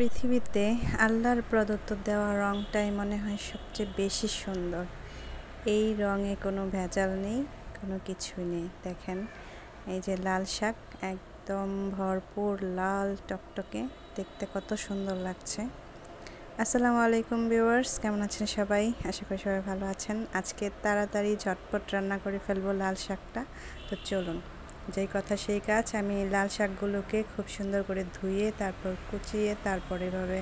পৃথিবীতে আল্লাহর প্রদত্ত দেওয়া রংটাই মনে হয় সবচেয়ে বেশি সুন্দর। এই রঙে কোনো ভেজাল নেই, কোনো কিছুই নেই। দেখেন, এই যে লাল শাক একদম ভরপুর লাল টকটকে, দেখতে কত সুন্দর লাগছে। আসসালামু আলাইকুম ভিউয়ার্স, কেমন আছেন সবাই? আশা করি সবাই ভালো আছেন। আজকে তাড়াতাড়ি ঝটপট রান্না করে ফেলবো লাল শাকটা। তো চলুন, যেই কথা সেই কাজ। আমি লাল শাকগুলোকে খুব সুন্দর করে ধুয়ে তারপর কুচিয়ে তারপর এভাবে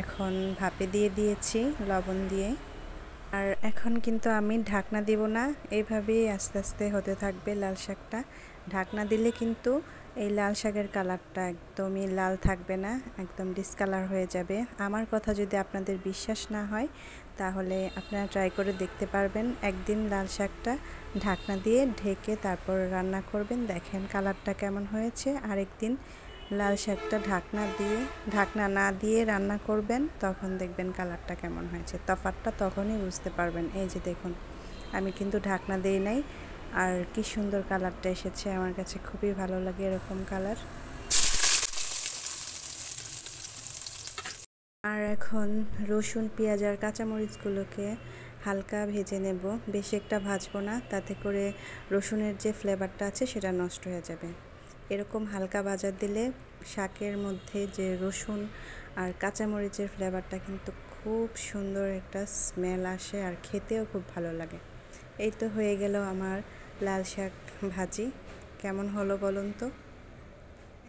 এখন ভাপে দিয়ে দিয়েছি লবণ দিয়ে। আর এখন কিন্তু আমি ঢাকনা দিব না, এইভাবেই আস্তে আস্তে হতে থাকবে লাল শাকটা। ঢাকনা দিলে কিন্তু এই লাল শাকের কালারটা একদমই লাল থাকবে না, একদম ডিসকালার হয়ে যাবে। আমার কথা যদি আপনাদের বিশ্বাস না হয় তাহলে আপনারা ট্রাই করে দেখতে পারবেন। একদিন লাল শাকটা ঢাকনা দিয়ে ঢেকে তারপর রান্না করবেন, দেখেন কালারটা কেমন হয়েছে। আরেকদিন লাল শাকটা ঢাকনা না দিয়ে রান্না করবেন, তখন দেখবেন কালারটা কেমন হয়েছে। তফাৎটা তখনই বুঝতে পারবেন। এই যে দেখুন, আমি কিন্তু ঢাকনা দেই নাই, আর কি সুন্দর কালারটা এসেছে। আমার কাছে খুবই ভালো লাগে এরকম কালার। আর এখন রসুন, পেঁয়াজ আর কাঁচামরিচগুলোকে হালকা ভেজে নেব, বেশি একটা ভাজবো না, তাতে করে রসুনের যে ফ্লেভারটা আছে সেটা নষ্ট হয়ে যাবে। এরকম হালকা ভাজা দিলে শাকের মধ্যে যে রসুন আর কাঁচামরিচের ফ্লেভারটা কিন্তু খুব সুন্দর একটা স্মেল আসে, আর খেতেও খুব ভালো লাগে। এই তো হয়ে গেল আমার লাল শাক ভাজি। কেমন হলো বলুন তো?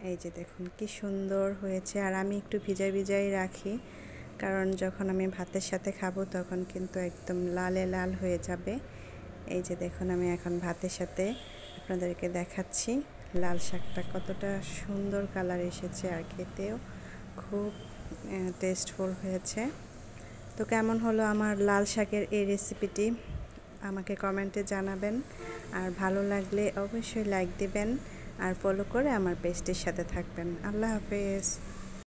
এই যে দেখুন কি সুন্দর হয়েছে। আর আমি একটু ভিজাই রাখি, কারণ যখন আমি ভাতের সাথে খাবো তখন কিন্তু একদম লালে লাল হয়ে যাবে। এই যে দেখুন, আমি এখন ভাতের সাথে আপনাদেরকে দেখাচ্ছি লাল শাকটা কতটা সুন্দর কালার এসেছে, আর খেতেও খুব টেস্টফুল হয়েছে। তো কেমন হলো আমার লাল শাকের এই রেসিপিটি আমাকে কমেন্টে জানাবেন। আর ভালো লাগলে অবশ্যই লাইক দিবেন, আর ফলো করে আমার পেজটির সাথে থাকবেন। আল্লাহ হাফেজ।